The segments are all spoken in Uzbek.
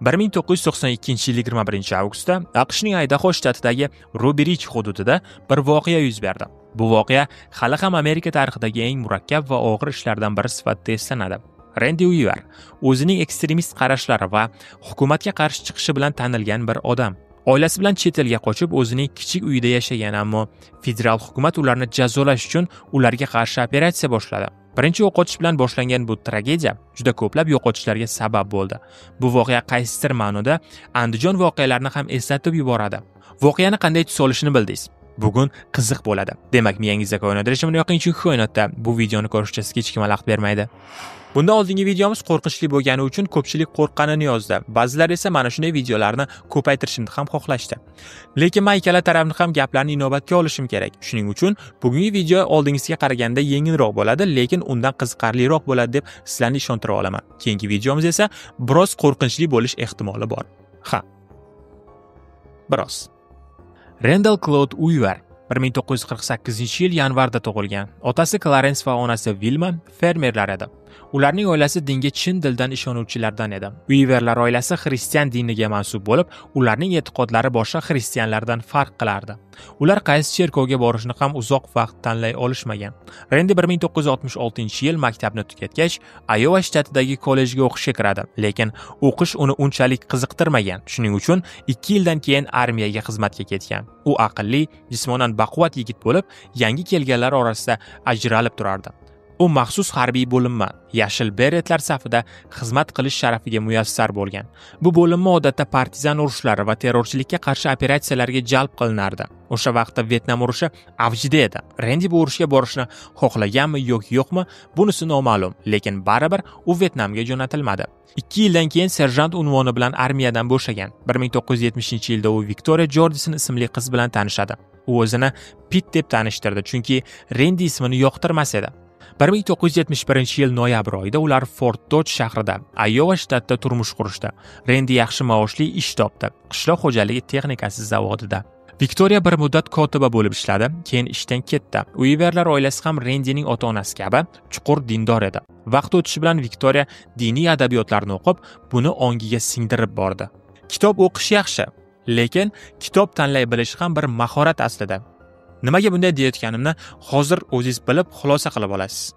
1992 yil 21 avgustda AQShning Aydaho shtatidagi Ruby Ridge hududida bir voqea yuz berdi. Bu voqea hali ham Amerika tarixidagi eng murakkab va og'ir ishlardan biri sifatida eslanadi. Randy Weaver o'zining ekstremist qarashlari va hukumatga qarshi chiqishi bilan tanilgan bir odam. Oilasi bilan chet elga qochib, o'zining kichik uyida yashagan, ammo federal hukumat ularni jazolash uchun ularga qarshi operatsiya boshladi. Birinchi yo'qotish bilan boshlangan bu tragediya juda ko'plab yo'qotishlarga sabab bo'ldi. Bu voqea qaysidir ma'noda Andijon voqealarini ham eslatib yuboradi. Voqeani qanday tus olishini bildingiz. Bugun qiziq bo'ladi. Demak, miyangizda koinot rejimini yoqing, chunki koinotda bu videoni ko'rishga sizga hech kim xalaqit bermaydi. Bundan oldingi videomiz qo'rqinchli bo'lgani uchun ko'pchilik qo'rqqanini yozdi. Ba'zilar esa mana shunday videolarni ko'paytirishimni ham xohlashdi. Lekin men ikkala tarafni ham gaplarni inobatga olishim kerak. Shuning uchun bugungi video oldingisiga qaraganda yengilroq bo'ladi, lekin undan qiziqarliroq bo'ladi deb sizlarni ishontira olaman. Keyingi videomiz esa biroz qo'rqinchli bo'lish ehtimoli bor. Biroz. Randall Claude Weaver 1948 yil yanvarda tug'ilgan. Otasi Clarence va onasi Wilma fermerlar edi. Ularning oilasi dinga chin dildan ishonuvchilardan edi. Weaverlar oilasi xristian diniga mansub bo'lib, ularning e'tiqodlari boshqa xristianlardan farq qilardi. Ular qaysi cherkovga borishni ham uzoq vaqt tanlay olishmagan. Randy 1966-yil maktabni tugatgach, Iowa shtatidagi kollejga o'qishga kiradi, lekin o'qish uni unchalik qiziqtirmagan. Shuning uchun 2 yildan keyin armiyaga xizmatga ketgan. U aqlli, jismonan baquvvat yigit bo'lib, yangi kelganlar orasida ajralib turardi. U maxsus harbiy bo'linma, yashil beretlar safida xizmat qilish sharafiga muyassar bo'lgan. Bu bo'linma odatda partizan urushlari va terrorchilikka qarshi operatsiyalarga jalb qilinardi. O'sha vaqtda Vyetnam urushi avjida edi. Randy bu urushga borishni xohlaganmi yo'qmi, bunisi noma'lum, lekin baribir u Vyetnamga jo'natilmadi. 2 yildan keyin serjant unvoni bilan armiyadan bo'shagan. 1970-yilda u Victoria Jordison ismli qiz bilan tanishadi. U o'zini Pitt deb tanishtirdi, chunki Randy ismini yoqtirmas edi. 1971-yil noyabr oyida ular Fort Dodge shahrida, Iowa shtatida turmush qurishdi. Randy yaxshi maoshli ish topdi, qishloq xo'jaligi texnikasi zavodida. Victoria bir muddat kotiba bo'lib ishladi, keyin ishdan ketdi. Weaverlar oilasi ham Randyning ota-onasi kabi chuqur dindor edi. Vaqt o'tishi bilan Victoria diniy adabiyotlarni o'qib, buni ongiga singdirib bordi. Kitob o'qish yaxshi, lekin kitob tanlay bilish ham bir mahorat aslida. Nimaga bunday deyotganimni hozir o'zingiz bilib xulosa qilib olasiz.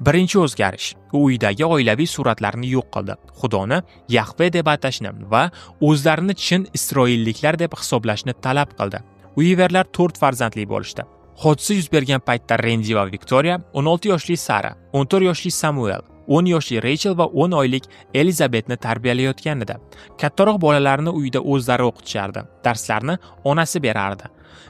Birinchi o'zgarish. U uydagi oilaviy suratlarni yo'q qildi. Xudoni Yahve deb atashni va o'zlarini chin isroilliklar deb hisoblashni talab qildi. Weaverlar 4 farzandli bo'lishdi. Hodisa yuz bergan paytda Randy va Victoria, 16 yoshli Sara, 14 yoshli Samuel, 10 yoshli Rachel va 10 oylik Elizabethni tarbiyalayotgan edi. Kattaroq bolalarni uyda o'zlari o'qitishardi. Darslarni onasi berardi.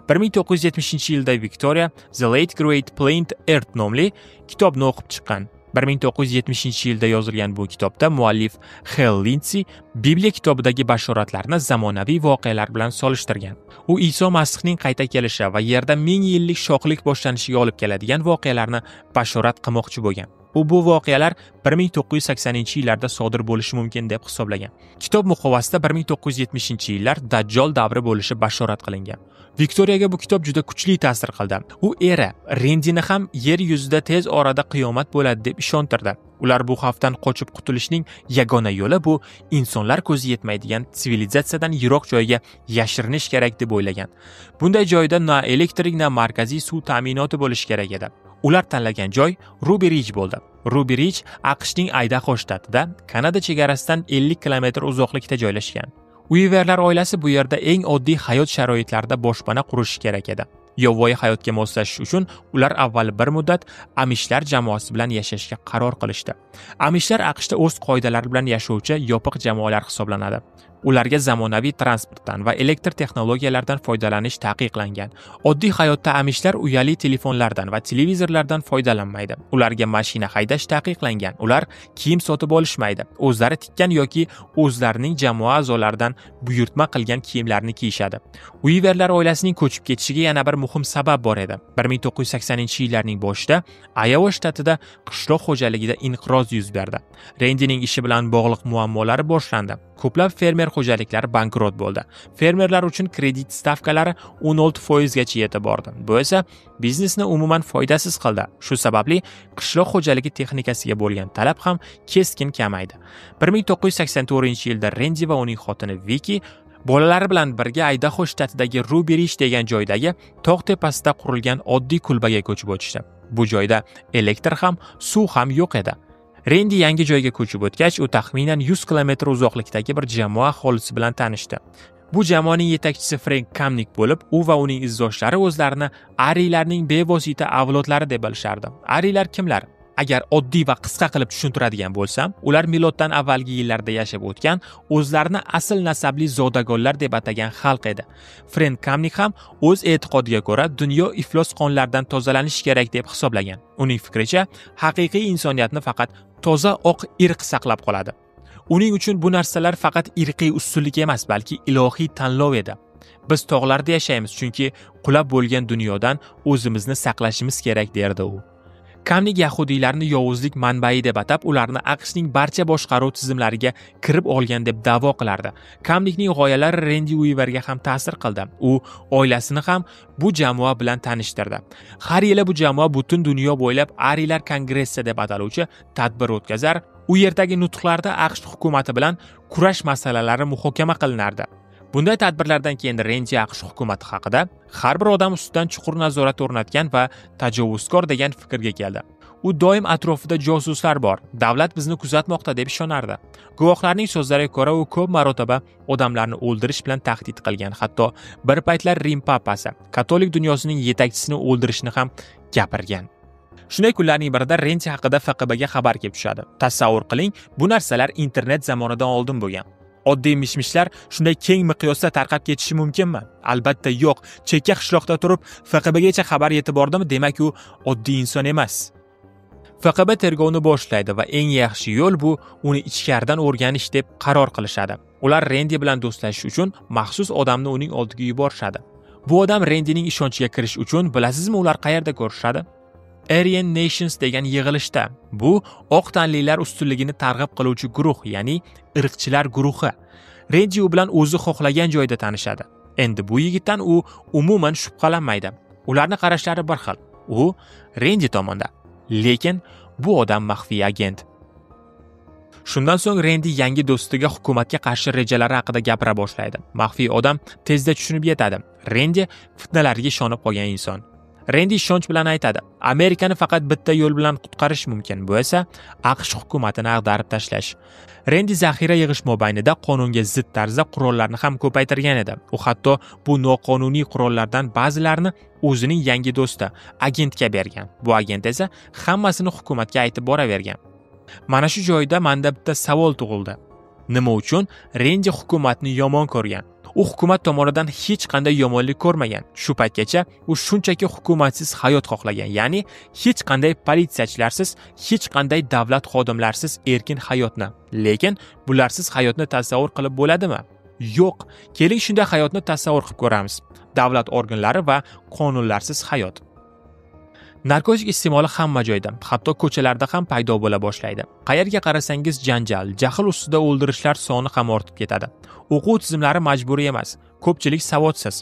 1970-yilda Victoria The Late Great Planet Earth nomli kitobni o'qib chiqqan. 1970-yilda yozilgan bu kitobda muallif Hal Lindsey Bibliya kitobidagi bashoratlarni zamonaviy voqealar bilan solishtirgan. U Iso Masihning qayta kelishi va yerda 1000 yillik shohlik boshlanishiga olib keladigan voqealarni bashorat qilmoqchi bo'lgan. U bu voqealar 1980-yillarda sodir bo'lishi mumkin deb hisoblagan. Kitob muqovasida 1970-yillar Dajjol davri bo'lishi bashorat qilingan. Victoriyaga bu kitob juda kuchli ta'sir qildi. U eri Randyni ham yer yuzida tez orada qiyomat bo'ladi deb ishontirdi. Ular bu xavfdan qochib qutulishning yagona yo'li bu insonlar ko'zi yetmaydigan sivilizatsiyadan yiroq joyga yashirinish kerak deb o'ylagan. Bunday joyda na elektrik, na markaziy suv ta'minoti bo'lishi kerak edi. Ular tanlagan joy Ruby Ridge bo'ldi. Ruby Ridge AQShning Aydaho shtatida, Kanada chegarasidan 50 kilometr uzoqlikda joylashgan. Weaverlar oilasi bu yerda eng oddiy hayot sharoitlarida boshpana qurishi kerak edi. Yovvoyi hayotga moslashish uchun ular avval bir muddat Amishlar jamoasi bilan yashashga qaror qilishdi. Amishlar AQShda o'z qoidalari bilan yashovchi yopiq jamoalar hisoblanadi. Ularga zamonaviy transportdan va elektr texnologiyalaridan foydalanish taqiqlangan. Oddiy hayotda Amishlar uyali telefonlardan va televizorlardan foydalanmaydi. Ularga mashina haydash taqiqlangan. Ular kiyim sotib olishmaydi. O'zlari tikkan yoki o'zlarining jamoa a'zolaridan buyurtma qilgan kiyimlarni kiyishadi. Weaverlar oilasining ko'chib ketishiga yana bir muhim sabab bor edi. 1980-yillarning boshida Iowa shtatida qishloq xo'jaligida inqiroz yuz berdi. Randyning ishi bilan bog'liq muammolari boshlandi. Ko'plab fermer xo'jaliklari bankrot bo'ldi. Fermerlar uchun kredit stavkalari 16% gacha yetib bordi. Bu esa biznesni umuman foydasiz qildi. Shu sababli qishloq xo'jaligi texnikasiga bo'lgan talab ham keskin kamaydi. 1984-yilda Rendi va uning xotini Viki bolalari bilan birga Aydaho shtatidagi Ruberish degan joydagi tog' tepasida qurilgan oddiy kulbaga ko'chib o'tishdi. Bu joyda elektr ham, suv ham yo'q edi. Rendi yangi joyga ko'chib o'tgach, u taxminan 100 kilometr uzoqlikdagi bir jamoa aholisi bilan tanishdi. Bu jamoaning yetakchisi Frank Kamnik bo'lib, u va uning izdoshlari o'zlarini ariylarning bevosita avlodlari deb bilishardi. Ariylar kimlar? Agar oddiy va qisqa qilib tushuntiradigan bo'lsam, ular miloddan avvalgi yillarda yashab o'tgan, o'zlarini asl nasabli zodagonlar deb atagan xalq edi. Frank Kamnik ham o'z e'tiqodiga ko'ra dunyo iflos qonlardan tozalanishi kerak deb hisoblagan. Uning fikricha, haqiqiy insoniyatni faqat toza oq irq saqlab qoladi. Uning uchun bu narsalar faqat irqiy ustunlik emas, balki ilohiy tanlov edi. Biz tog'larda yashaymiz, chunki qulab bo'lgan dunyodan o'zimizni saqlashimiz kerak derdi u. Kamnik yahudiylarni yovuzlik manbai deb atab, ularni AQShning barcha boshqaruv tizimlariga kirib olgan deb da'vo qilardi. Kamnikning g'oyalari Rendi Uiverga ham ta'sir qildi. U oilasini ham bu jamoa bilan tanishtirdi. Har yili bu jamoa butun dunyo bo'ylab Ariylar kongressi deb ataluvchi tadbir o'tkazar. U yerdagi nutqlarda AQSh hukumati bilan kurash masalalari muhokama qilinardi. Bunday tadbirlardan keyin Rendi AQSh hukumati haqida har bir odam ustidan chuqur nazorat o'rnatgan va tajovuzkor degan fikrga keldi. U doim atrofida josuslar bor, davlat bizni kuzatmoqda deb ishonardi. Guvohlarning so'zlariga ko'ra, u ko'p marotaba odamlarni o'ldirish bilan tahdid qilgan, hatto bir paytlar Rim papasi, katolik dunyosining yetakchisini o'ldirishni ham gapirgan. Shunday kunlarning birida Rendi haqida FQBga xabar kelib tushadi. Tasavvur qiling, bu narsalar internet zamonidan oldin bo'lgan. Oddiy mishmishlar shunday keng miqyosda tarqab ketishi mumkinmi? Albatta yo'q. Chekka qishloqda turib FQBgacha xabar yetib bordimi, demak u oddiy inson emas. FQB tergovni boshlaydi va eng yaxshi yo'l bu uni ichkaridan o'rganish deb qaror qilishadi. Ular Rendi bilan do'stlashish uchun maxsus odamni uning oldiga yuborishadi. Bu odam Rendining ishonchiga kirish uchun bilasizmi ular qayerda ko'rishadi? Aryan Nations degan yig'ilishda. Bu oq tanlilar ustunligini targ'ib qiluvchi guruh, ya'ni irqchilar guruhi. Rendi u bilan o'zi xohlagan joyda tanishadi. Endi bu yigitdan u umuman shubhalanmaydi. Ularning qarashlari bir xil. U Rendi tomonda. Lekin bu odam maxfiy agent. Shundan so'ng Rendi yangi do'stiga hukumatga qarshi rejalari haqida gapira boshlaydi. Maxfiy odam tezda tushunib yetadi. Rendi fitnalarga ishonib qolgan inson. Rendi ishonch bilan aytadi, Amerikani faqat bitta yo'l bilan qutqarish mumkin, bu esa AQSh hukumatini ag'darib tashlash. Rendi zaxira yig'ish mobaynida qonunga zid tarzda qurollarni ham ko'paytirgan edi. U hatto bu noqonuniy qurollardan ba'zilarini o'zining yangi do'sti, agentga bergan. Bu agent esa hammasini hukumatga aytib boravergan. Mana shu joyda menda bitta savol tug'ildi. Nima uchun Rendi hukumatni yomon ko'rgan? U hukumat tomonidan hech qanday yomonlik ko'rmagan. Shu paytgacha u shunchaki hukumatsiz hayot xohlagan, ya'ni hech qanday politsiyachilarsiz, hech qanday davlat xodimlarsiz erkin hayotni. Lekin bularsiz hayotni tasavvur qilib bo'ladimi? Yo'q. Keling shunday hayotni tasavvur qilib ko'ramiz. Davlat organlari va qonunlarsiz hayot. Narkotik iste'moli hamma joyda, hatto ko'chalarda ham paydo bo'la boshlaydi. Qayerga qarasangiz janjal, jahl ustida o'ldirishlar soni ham ortib ketadi. O'quv tizimlari majburiy emas, ko'pchilik savodsiz.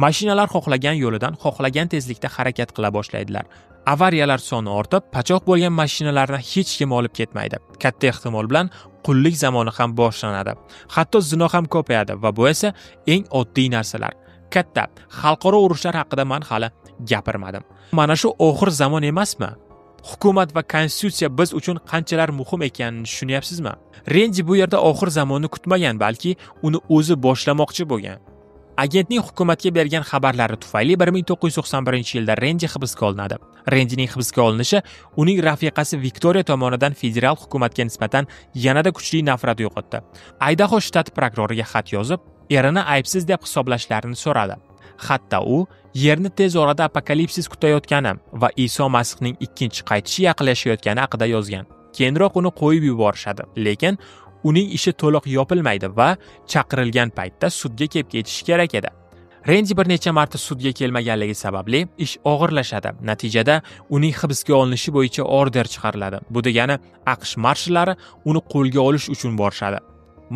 Mashinalar xohlagan yo'lidan, xohlagan tezlikda harakat qila boshlaydilar. Avariyalar soni ortib, pachoq bo'lgan mashinalarni hech kim olib ketmaydi. Katta ehtimol bilan qullik zamoni ham boshlanadi. Hatto zino ham ko'payadi va bu esa eng oddiy narsalar. Katta xalqaro urushlar haqida men hali gapirmadim. Mana shu oxir zamon emasmi? Hukumat va konstitutsiya biz uchun qanchalar muhim ekanini tushunyapsizmi? Rendi bu yerda oxir zamonni kutmagan, balki uni o'zi boshlamoqchi bo'lgan. Agentning hukumatga bergan xabarlari tufayli 1991-yilda Rendi hibsga olinadi. Rendining hibsga olinishi uning rafiqasi Viktoriya tomonidan federal hukumatga nisbatan yanada kuchli nafrat uyg'otdi. Aydaho shtat prokuroriga xat yozib, erini aybsiz deb hisoblashlarini so'radi. Hatto u yerni tez orada apokalipsis kutayotgani va Iso Masihning ikkinchi qaytishi yaqinlashayotgani haqida yozgan. Keyinroq uni qo'yib yuborishadi, lekin uning ishi to'liq yopilmaydi va chaqirilgan paytda sudga kelib ketishi kerak edi. Rendi bir necha marta sudga kelmaganligi sababli ish og'irlashadi. Natijada uning hibsga olinishi bo'yicha order chiqariladi. Bu degani AQSh marshallari uni qo'lga olish uchun borishadi.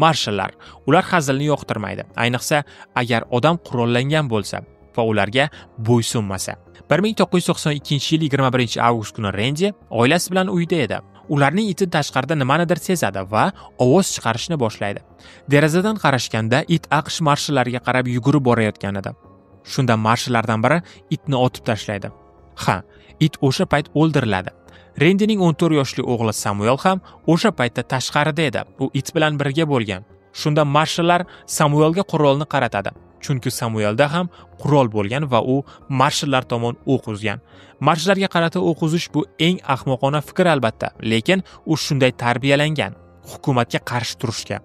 Marshallar. Ular hazilni yoqtirmaydi, ayniqsa agar odam qurollangan bo'lsa va ularga bo'ysunmasa. 1992-yil 21-avgust kuni Rendi oilasi bilan uyda edi. Ularning iti tashqarida nimanidir sezadi va ovoz chiqarishni boshlaydi. Derazadan qarashganda it AQSh marshallariga qarab yugurib borayotgan edi. Shunda marshallardan biri itni otib tashlaydi. It o'sha payt o'ldiriladi. Rendining 14 yoshli o'g'li Samuel ham o'sha paytda tashqarida edi. U it bilan birga bo'lgan. Shunda marshallar Samuelga qurolni qaratadi. Chunki Samuelda ham qurol bo'lgan va u marshallar tomon o'q uzgan. Marshallarga qarata o'q uzish bu eng ahmoqona fikr albatta, lekin u shunday tarbiyalangan, hukumatga qarshi turishga.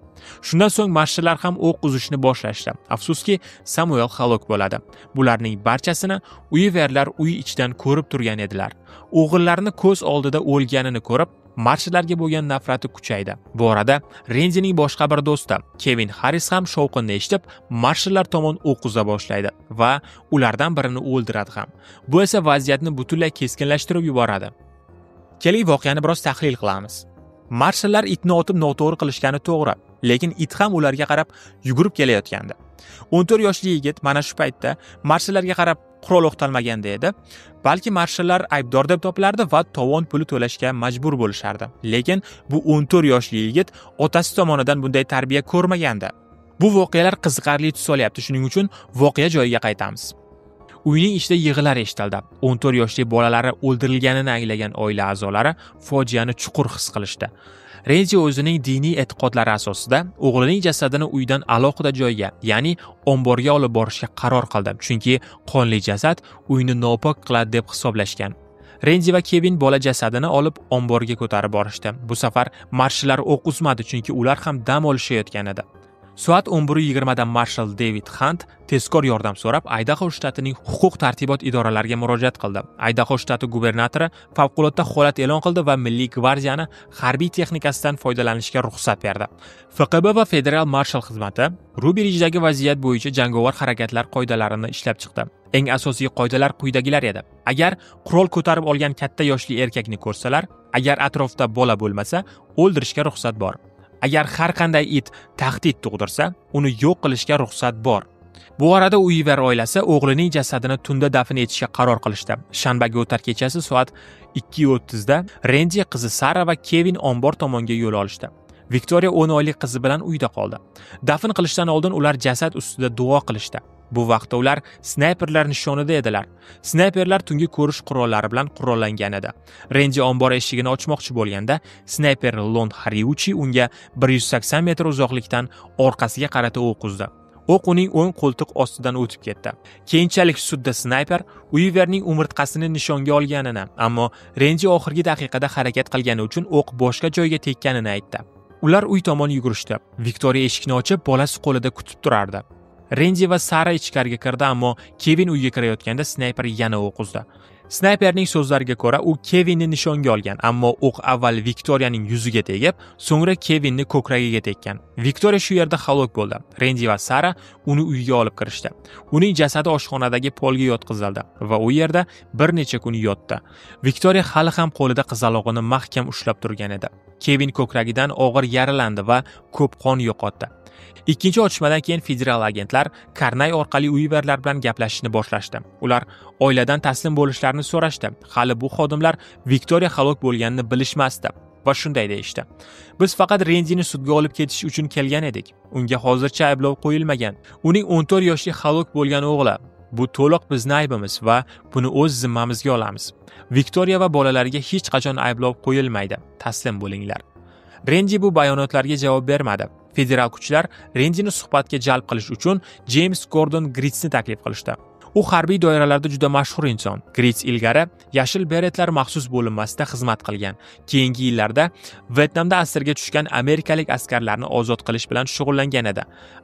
Shundan so'ng marshallar ham o'q uzishni boshlashdi. Afsuski, Samuel halok bo'ladi. Bularning barchasini Uiverlar uy ichidan ko'rib turgan edilar. O'g'illarini ko'z oldida o'lganini ko'rib, marshallarga bo'lgan nafrati kuchaydi. Bu orada Rendining boshqa bir do'sti, Kevin Harris ham shovqinni eshitib, marshallar tomon o'q uza boshlaydi va ulardan birini o'ldiradi ham. Bu esa vaziyatni butunlay keskinlashtirib yuboradi. Keling, voqeani biroz tahlil qilamiz. Marshallar itni otib noto'g'ri qilishgani to'g'ri, lekin it ham ularga qarab yugurib kelayotgandi. 14 yoshli yigit mana shu paytda marshallarga qarab qurol o'qtalmaganda edi. Balki marshallar aybdor deb topilardi va tovon puli to'lashga majbur bo'lishardi. Lekin bu 14 yoshli yigit otasi tomonidan bunday tarbiya ko'rmagandi. Bu voqealar qiziqarli tus olyapti, shuning uchun voqea joyiga qaytamiz. Uyning ichida yig'lar eshitildi. 14 yoshli bolalari o'ldirilganini anglagan oila a'zolari fojiani chuqur his qilishdi. Rendi o'zining diniy e'tiqodlari asosida o'g'lining jasadini uydan alohida joyga, ya'ni omborga olib borishga qaror qildi, chunki qonli jasad uyni nopok qiladi deb hisoblashgan. Rendi va Kevin bola jasadini olib omborga ko'tarib borishdi. Bu safar marshallar o'q uzmadi, chunki ular ham dam olishayotgan edi. Soat 11:20 da marshal David Hunt tezkor yordam so'rab Aydaho shtatining huquq tartibot idoralariga murojaat qildi. Aydaho shtati gubernatori favqulodda holat e'lon qildi va Milliy gvardiyani harbiy texnikasidan foydalanishga ruxsat berdi. FQB va Federal marshal xizmati Rubiridjdagi vaziyat bo'yicha jangovar harakatlar qoidalarini ishlab chiqdi. Eng asosiy qoidalar quyidagilar edi. Agar qurol ko'tarib olgan katta yoshli erkakni ko'rsalar, agar atrofda bola bo'lmasa, o'ldirishga ruxsat bor. Agar har qanday it tahdid tug'dirsa, uni yo'q qilishga ruxsat bor. Bu orada Uiver oilasi o'g'lining jasadini tunda dafn etishga qaror qilishdi. Shanbaga o'tar kechasi soat 2:30 da Rendi qizi Sara va Kevin ombor tomonga yo'l olishdi. Victoria 10 oylik qizi bilan uyda qoldi. Dafn qilishdan oldin ular jasad ustida duo qilishdi. Bu vaqtda ular snayperlar nishonida edilar. Snayperlar tungi ko'rish qurollari bilan qurollangan edi. Rendi ombor eshigini ochmoqchi bo'lganda, snayper Lon Hariuchi unga 180 metr uzoqlikdan orqasiga qarata o'q uzdi. O'q uning o'ng qo'ltiq ostidan o'tib ketdi. Keyinchalik sudda snayper Uiverning umurtqasini nishonga olganini, ammo Rendi oxirgi daqiqada harakat qilgani uchun o'q boshqa joyga tekkanini aytdi. Ular uy tomon yugurishdi. Victoria eshikni ochib, bolasi qo'lida kutib turardi. Rendi va Sara ichkariga kirdi, ammo Kevin uyga kirayotganda snayper yana o'q uzdi. Snayperning so'zlariga ko'ra, u Kevinni nishonga olgan, ammo o'q avval Victorianing yuziga tegib, so'ngra Kevinni ko'kragiga tekkan. Victoria shu yerda halok bo'ldi. Rendi va Sara uni uyga olib kirishdi. Uning jasadi oshxonadagi polga yotqizildi va u yerda bir necha kun yotdi. Victoria hali ham qo'lida qizalog'ini mahkam ushlab turgan edi. Kevin ko'kragidan og'ir yaralandi va ko'p qon yo'qotdi. Ikkinchi otishmadan keyin federal agentlar Karnay orqali Uiverlar bilan gaplashishni boshlashdi. Ular oiladan taslim bo'lishlarini so'rashdi. Hali bu xodimlar Victoria halok bo'lganini bilishmasdi va shunday deyishdi: "Biz faqat Rendini sudga olib ketish uchun kelgan edik. Unga hozircha ayblov qo'yilmagan. Uning 14 yoshli halok bo'lgan o'g'li. Bu to'liq bizning aybimiz va buni o'z zimmamizga olamiz. Victoria va bolalariga hech qachon ayblov qo'yilmaydi. Taslim bo'linglar." Rendi bu bayonotlarga javob bermadi. Federal kuchlar Rendini suhbatga jalb qilish uchun James Gordon Gritsni taklif qilishdi. U harbiy doiralarda juda mashhur inson. Grits ilgari yashil beretlar maxsus bo'linmasida xizmat qilgan. Keyingi yillarda Vyetnamda asirga tushgan amerikalik askarlarni ozod qilish bilan shug'ullangan edi.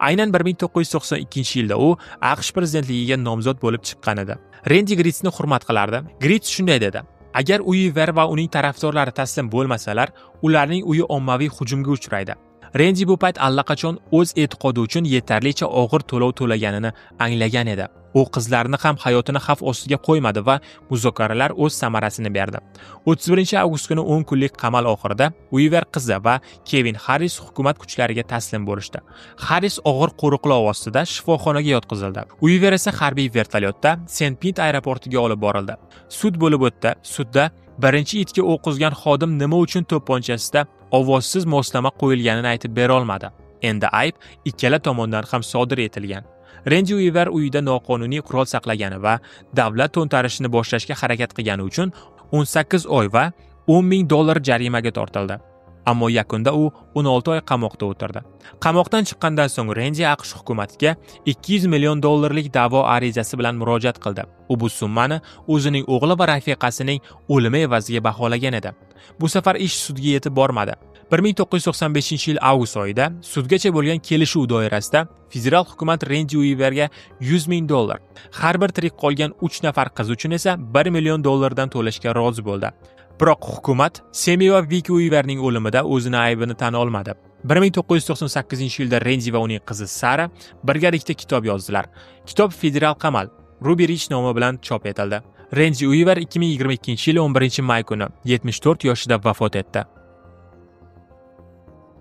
Aynan 1992-yilda u AQSh prezidentligiga nomzod bo'lib chiqqan edi. Rendi Gritsni hurmat qilardi. Grits shunday dedi: "Agar Uiver va uning tarafdorlari taslim bo'lmasalar, ularning uyi ommaviy hujumga uchraydi. Rendi bu payt allaqachon o'z e'tiqodi uchun yetarlicha og'ir to'lov to'laganini anglagan edi. U qizlarni ham hayotini xavf ostiga qo'ymadi va muzokaralar o'z samarasini berdi. 31-avgust kuni 10 kunlik qamal oxirida Uiver qizi va Kevin Harris hukumat kuchlariga taslim bo'lishdi. Harris og'ir qo'riqlov ostida shifoxonaga yotqizildi. Uiver esa harbiy vertolyotda Sent-Pit aeroportiga olib borildi. Sud bo'lib o'tdi. Sudda birinchi itga o'q uzgan xodim nima uchun to'pponchasida ovozsiz moslama qo'yilganini aytib bera olmadi. Endi ayb ikkala tomondan ham sodir etilgan. Rendi Uiver uyida noqonuniy qurol saqlagani va davlat to'ntarishini boshlashga harakat qilgani uchun 18 oy va $10,000 jarimaga tortildi. Ammo yakunda u 16 oy qamoqda o'tirdi. Qamoqdan chiqqandan so'ng Rendi AQSh hukumatiga $200 million da'vo arizasi bilan murojaat qildi. U bu summani o'zining o'g'li va rafiqasining o'limi evaziga baholagan edi. Bu safar ish sudga yetib bormadi. 1995-yil avgust oyida sudgacha bo'lgan kelishuv doirasida federal hukumat Rendi Uiverga $100 ming, har bir tirik qolgan 3 nafar qiz uchun esa $1 million dan to'lashga rozi bo'ldi. Biroq hukumat Semi va Viki Uiverning o'limida o'zini aybini tan olmadi. 1998-yilda Rendi va uning qizi Sara birgalikda kitob yozdilar. Kitob Federal qamal Ruby Rich nomi bilan chop etildi. Rendi Uiver 2022-yil 11-may kuni 74 yoshida vafot etdi.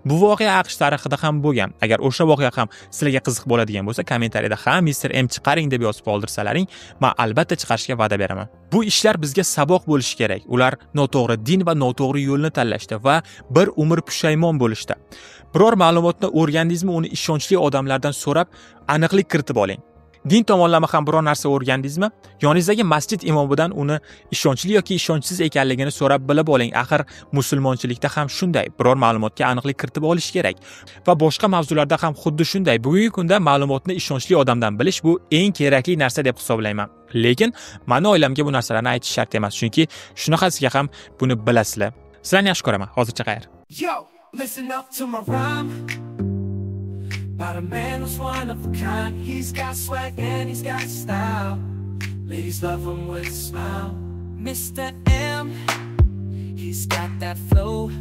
Bu voqea AQSh tarixida ham bo'lgan. Agar o'sha voqea ham sizlarga qiziq bo'ladigan bo'lsa, kommentariyada "Ha, Mr. M chiqaring" deb yozib qoldirsalaring, men albatta chiqarishga va'da beraman. Bu ishlar bizga saboq bo'lishi kerak. Ular noto'g'ri din va noto'g'ri yo'lni tanlashdi va bir umr pushaymon bo'lishdi. Biror ma'lumotni o'rgandingizmi, uni ishonchli odamlardan so'rab, aniqlik kiritib oling. Din tomonlama ham biror narsa o'rgandingizmi? Yoningizdagi masjid imomidan uni ishonchli yoki ishonchsiz ekanligini so'rab bilib oling. Axir musulmonchilikda ham shunday. Biror ma'lumotga aniqlik kiritib olish kerak. Va boshqa mavzularda ham xuddi shunday. Bugungi kunda ma'lumotni ishonchli odamdan bilish bu eng kerakli narsa deb hisoblayman. Lekin meni oilamga bu narsalarni aytish shart emas, chunki shunaqasiga ham buni bilasizlar. Sizlarni yaxshi ko'raman. Hozircha xayr. Yo, listen up to my rhyme. About a man who's one of a kind. He's got swag and he's got style. Ladies love him with a smile. Mr. M, he's got that flow.